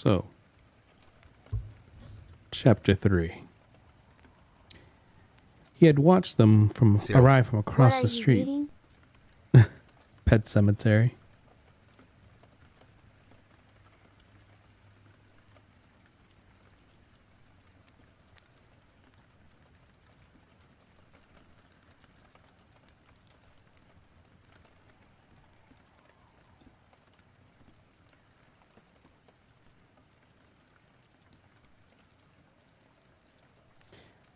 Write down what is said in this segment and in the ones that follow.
So, Chapter 3. He had watched them arrive from across the street. Reading? Pet Cemetery.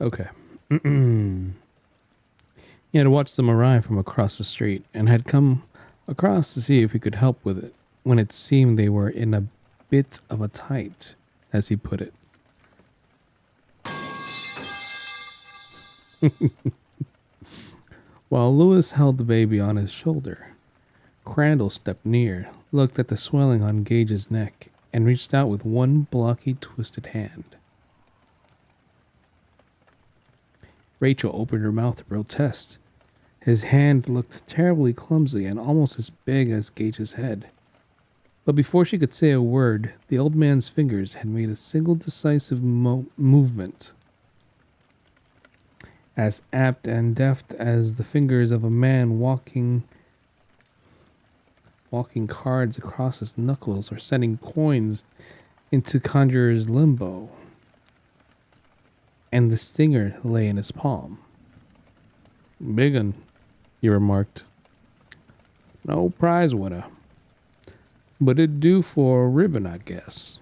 Okay. He had watched them arrive from across the street and had come across to see if he could help with it when it seemed they were in a bit of a tight, as he put it. While Lewis held the baby on his shoulder, Crandall stepped near, looked at the swelling on Gage's neck, and reached out with one blocky, twisted hand. Rachel opened her mouth to protest. His hand looked terribly clumsy and almost as big as Gage's head. But before she could say a word, the old man's fingers had made a single decisive movement, as apt and deft as the fingers of a man walking cards across his knuckles or sending coins into conjurer's limbo. And the stinger lay in his palm. "Big 'un," he remarked. "No prize winner. But it'd do for a ribbon, I guess."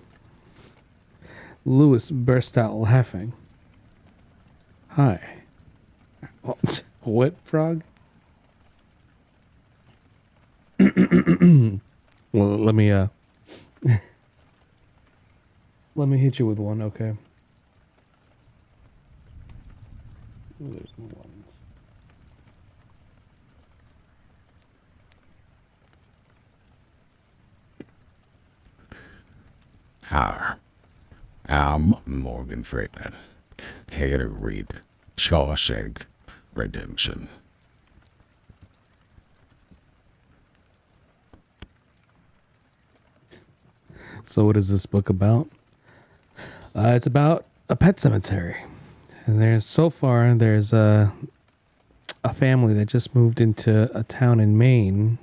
Lewis burst out laughing. "Hi." "What, frog?" Well, let me let me hit you with one, okay? There's no ones. Hi, I'm Morgan Freeman, here to read Shawshank Redemption. So what is this book about? It's about a pet cemetery. And there's a family that just moved into a town in Maine.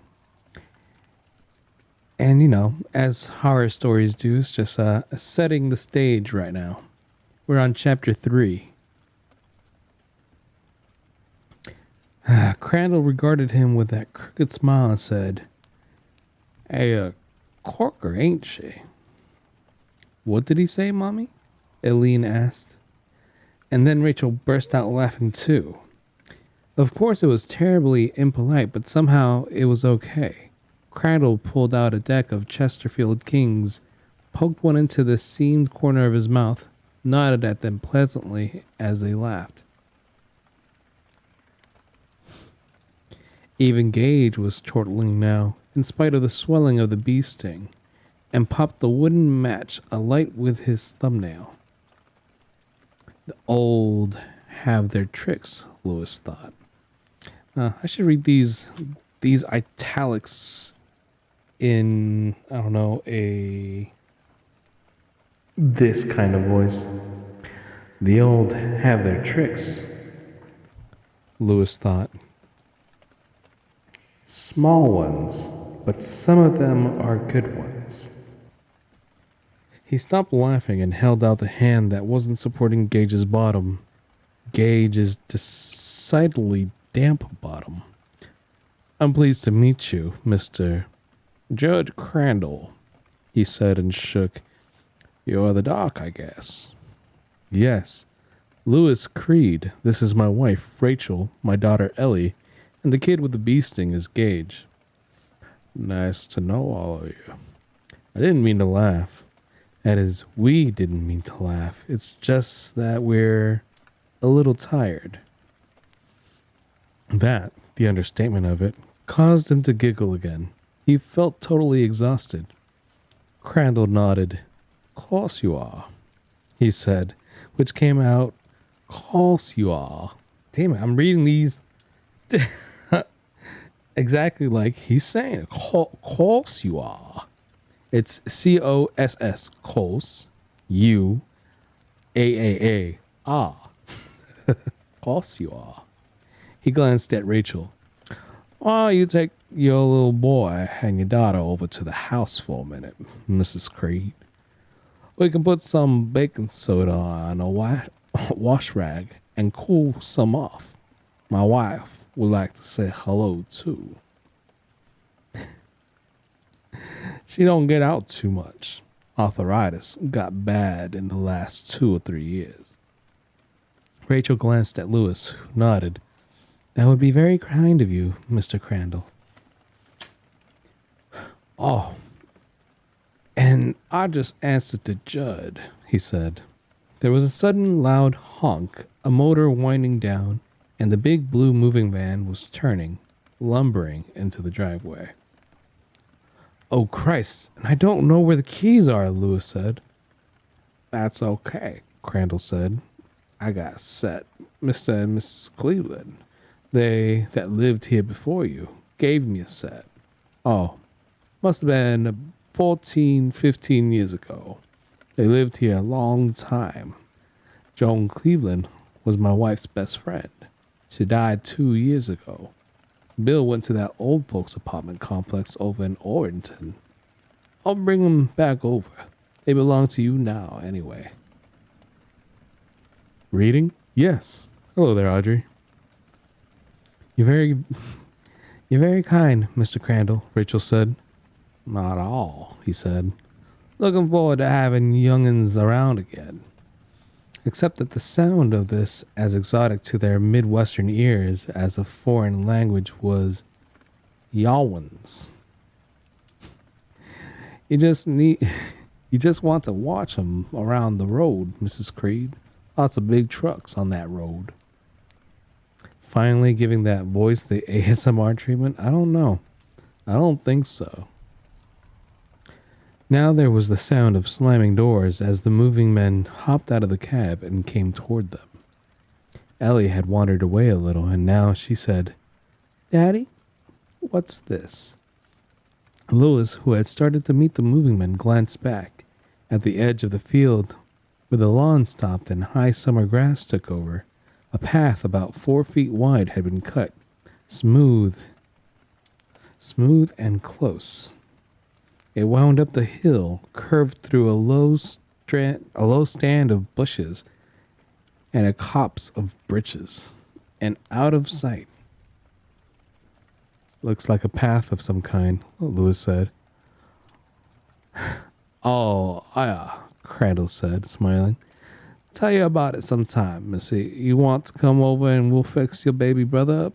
And, you know, as horror stories do, it's just setting the stage right now. We're on chapter 3. Crandall regarded him with that crooked smile and said, "Hey, corker, ain't she?" "What did he say, Mommy?" Eileen asked. And then Rachel burst out laughing too. Of course it was terribly impolite, but somehow it was okay. Crandall pulled out a deck of Chesterfield Kings, poked one into the seamed corner of his mouth, nodded at them pleasantly as they laughed. Even Gage was chortling now, in spite of the swelling of the bee sting, and popped the wooden match alight with his thumbnail. The old have their tricks, Lewis thought. I should read these italics in, I don't know, this kind of voice. The old have their tricks, Lewis thought. Small ones, but some of them are good ones. He stopped laughing and held out the hand that wasn't supporting Gage's bottom. Gage's decidedly damp bottom. "I'm pleased to meet you, Mr. Judge Crandall," he said and shook. "You're the doc, I guess." "Yes. Lewis Creed. This is my wife, Rachel, my daughter, Ellie, and the kid with the bee sting is Gage." "Nice to know all of you." "I didn't mean to laugh. That is, we didn't mean to laugh. It's just that we're a little tired." That, the understatement of it, caused him to giggle again. He felt totally exhausted. Crandall nodded. "Course you are," he said, which came out, "Course you are." Damn it, I'm reading these exactly like he's saying. "Course you are." It's COSS, Cos, U, A. Ah, course you are. He glanced at Rachel. Why you take your little boy and your daughter over to the house for a minute, Mrs. Creed? We can put some baking soda on a wash rag and cool some off. My wife would like to say hello too. She don't get out too much. Arthritis got bad in the last 2 or 3 years. Rachel glanced at Lewis, who nodded. That would be very kind of you, Mr. Crandall. Oh, and I just answered to Judd, he said. There was a sudden loud honk, a motor winding down, and the big blue moving van was turning, lumbering into the driveway. Oh, Christ, and I don't know where the keys are, Lewis said. That's okay, Crandall said. I got set. Mr. and Mrs. Cleveland, they that lived here before you, gave me a set. Oh, must have been 14, 15 years ago. They lived here a long time. Joan Cleveland was my wife's best friend. She died 2 years ago. Bill went to that old folks apartment complex over in Orrington. I'll bring them back over. They belong to you now, anyway. Reading? Yes. Hello there, Audrey. You're very kind, Mr. Crandall, Rachel said. Not all, he said. Looking forward to having young'uns around again. Except that the sound of this as exotic to their Midwestern ears as a foreign language was Yawans. You just want to watch them around the road, Mrs. Creed. Lots of big trucks on that road. Finally giving that voice the ASMR treatment? I don't know. I don't think so. Now there was the sound of slamming doors as the moving men hopped out of the cab and came toward them. Ellie had wandered away a little, and now she said, Daddy, what's this? Lewis, who had started to meet the moving men, glanced back. At the edge of the field, where the lawn stopped and high summer grass took over, a path about 4 feet wide had been cut, smooth and close. It wound up the hill, curved through a low stand of bushes and a copse of britches, and out of sight. Looks like a path of some kind, Lewis said. Oh, yeah, Crandall said, smiling. Tell you about it sometime, Missy. You want to come over and we'll fix your baby brother up?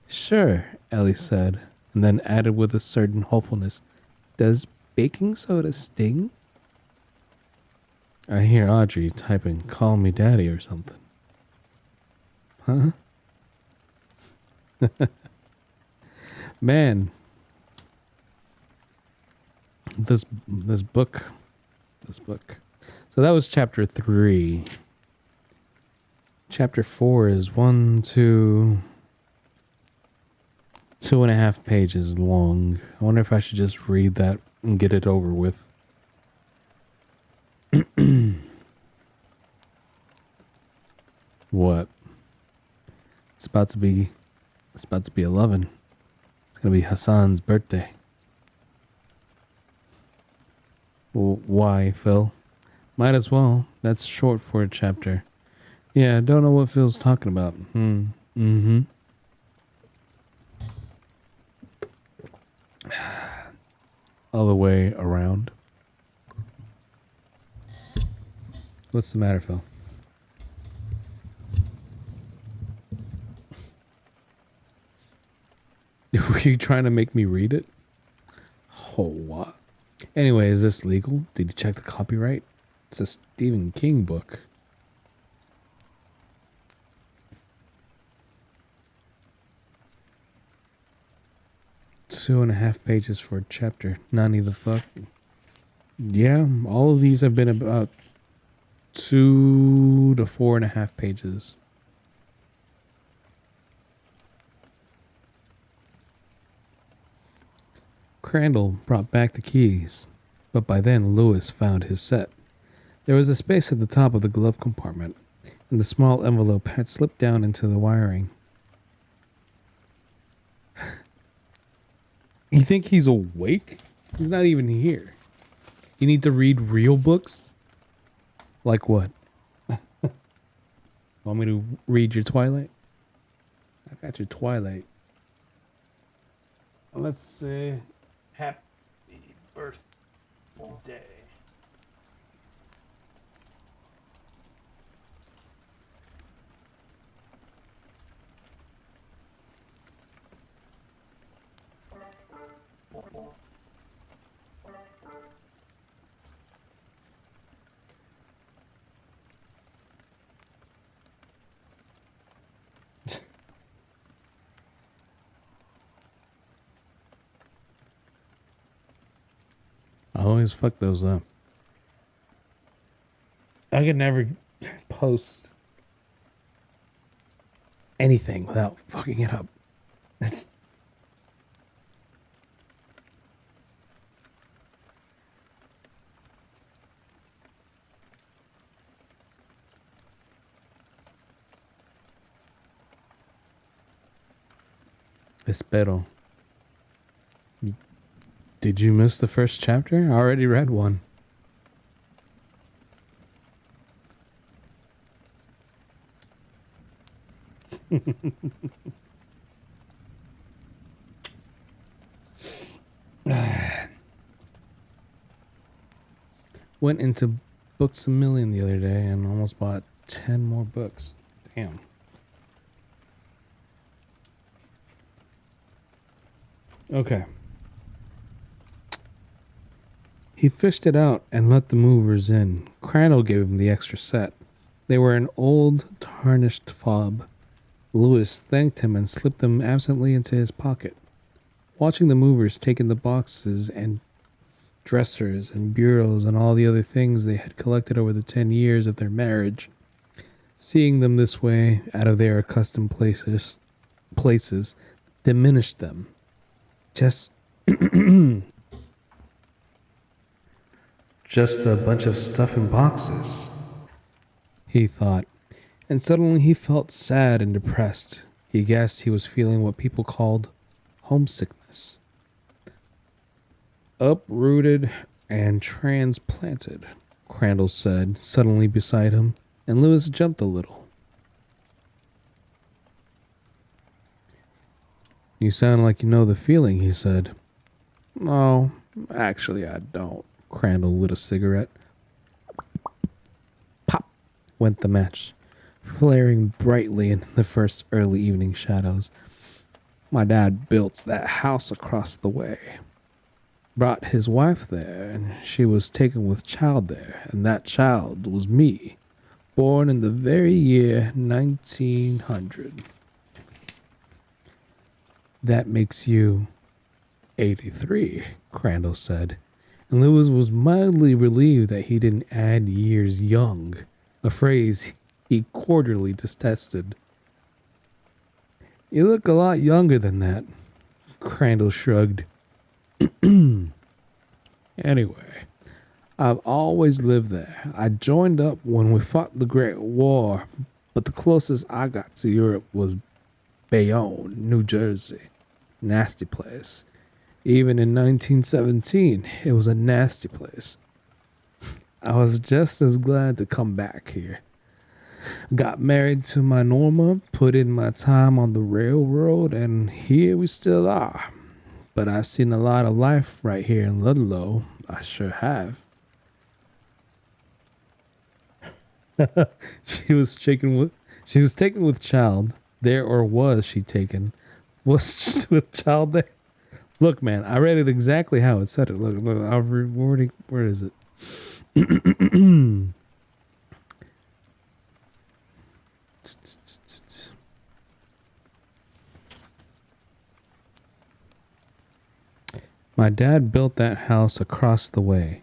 Sure, Ellie said, and then added with a certain hopefulness, Does baking soda sting? I hear Audrey typing, call me daddy or something. Huh? Man, this book. So that was chapter 3. Chapter 4 is 2.5 pages long. I wonder if I should just read that and get it over with. What? It's about to be 11. It's gonna be Hassan's birthday. Well, why, Phil? Might as well. That's short for a chapter. Yeah, don't know what Phil's talking about. Mm-hmm. All the way around. What's the matter, Phil? Were you trying to make me read it? Oh, what? Anyway, is this legal? Did you check the copyright? It's a Stephen King book. Two and a half pages for a chapter. Nani the fuck? Yeah, all of these have been about 2 to 4.5 pages. Crandall brought back the keys. But by then, Lewis found his set. There was a space at the top of the glove compartment, and the small envelope had slipped down into the wiring. You think he's awake? He's not even here. You need to read real books? Like what? Want me to read your Twilight? I got your Twilight. Let's say happy birthday. I always fuck those up. I could never post anything without fucking it up. That's Espero. Did you miss the first chapter? I already read one. Went into Books a Million the other day and almost bought 10 more books. Damn. Okay. He fished it out and let the movers in. Crandall gave him the extra set. They were an old, tarnished fob. Lewis thanked him and slipped them absently into his pocket. Watching the movers take in the boxes and dressers and bureaus and all the other things they had collected over the 10 years of their marriage, seeing them this way out of their accustomed places diminished them. Just just a bunch of stuff in boxes, he thought, and suddenly he felt sad and depressed. He guessed he was feeling what people called homesickness. Uprooted and transplanted, Crandall said, suddenly beside him, and Lewis jumped a little. You sound like you know the feeling, he said. No, actually I don't. Crandall lit a cigarette. Pop went the match, flaring brightly in the first early evening shadows. My dad built that house across the way. Brought his wife there, and she was taken with child there, and that child was me, born in the very year 1900. That makes you 83, Crandall said, and Lewis was mildly relieved that he didn't add years young, a phrase he cordially detested. You look a lot younger than that, Crandall shrugged. Anyway, I've always lived there. I joined up when we fought the Great War, but the closest I got to Europe was Bayonne, New Jersey. Nasty place. Even in 1917, it was a nasty place. I was just as glad to come back here. Got married to my Norma, put in my time on the railroad, and here we still are. But I've seen a lot of life right here in Ludlow. I sure have. She was taken with child there, or was she taken? Was she with child there? Look, man, I read it exactly how it said it. Look, where is it? My dad built that house across the way,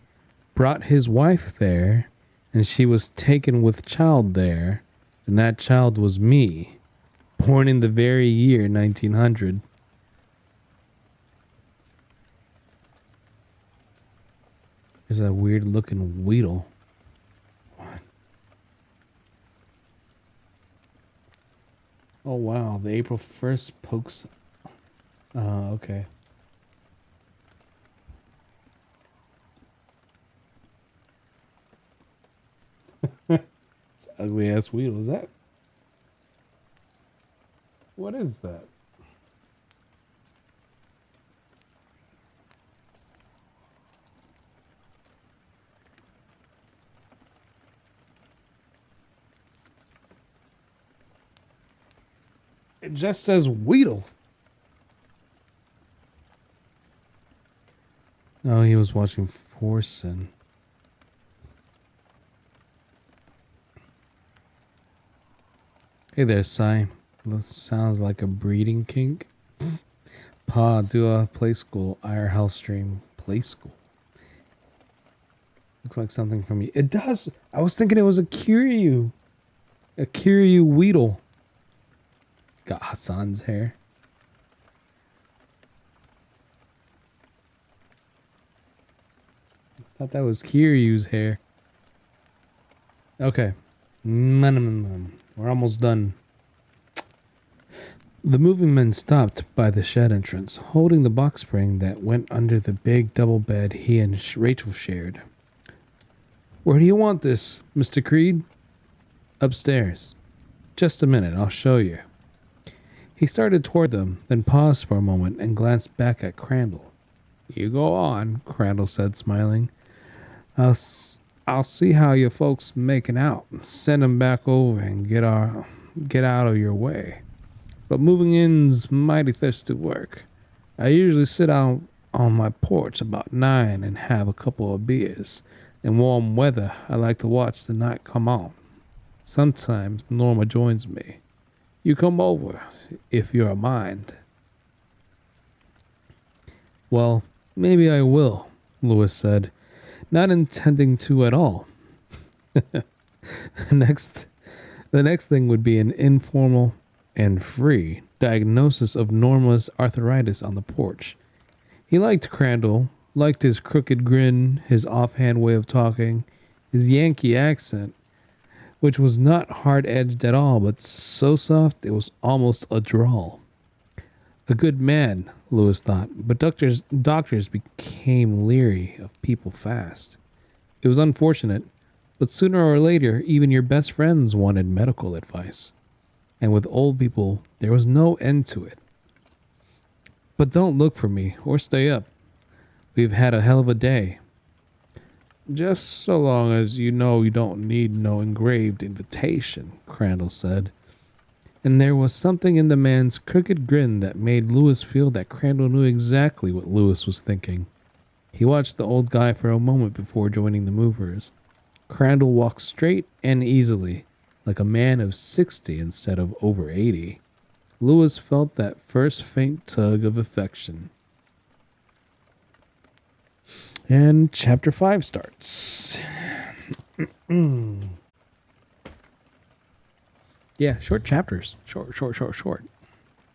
brought his wife there, and she was taken with child there, and that child was me, born in the very year 1900. There's that weird looking Weedle. What? Oh wow, the April 1st pokes. Okay. It's ugly ass Weedle. Is that? What is that? It just says Weedle. Oh, he was watching Forsen. Hey there, Sai. Sounds like a breeding kink. Pa, do a play school. IR house stream. Play school. Looks like something from you. It does. I was thinking it was a Kiryu. A Kiryu Weedle. Got Hassan's hair. Thought that was Kiryu's hair. Okay. We're almost done. The moving men stopped by the shed entrance, holding the box spring that went under the big double bed he and Rachel shared. Where do you want this, Mr. Creed? Upstairs. Just a minute, I'll show you. He started toward them, then paused for a moment and glanced back at Crandall. You go on, Crandall said, smiling. I'll see how you folks making out. Send 'em back over and get out of your way. But moving in's mighty thirsty work. I usually sit out on my porch about 9 and have a couple of beers. In warm weather, I like to watch the night come on. Sometimes Norma joins me. You come over if you're a mind. Well, maybe I will, Lewis said, not intending to at all. The next thing would be an informal and free diagnosis of Norma's arthritis on the porch. He liked Crandall, liked his crooked grin, his offhand way of talking, his Yankee accent, which was not hard-edged at all, but so soft it was almost a drawl. A good man, Lewis thought, but doctors became leery of people fast. It was unfortunate, but sooner or later, even your best friends wanted medical advice. And with old people, there was no end to it. But don't look for me, or stay up. We've had a hell of a day. Just so long as you know you don't need no engraved invitation, Crandall said. And there was something in the man's crooked grin that made Lewis feel that Crandall knew exactly what Lewis was thinking. He watched the old guy for a moment before joining the movers. Crandall walked straight and easily, like a man of 60 instead of over 80. Lewis felt that first faint tug of affection. And chapter 5 starts. Yeah, short chapters. Short.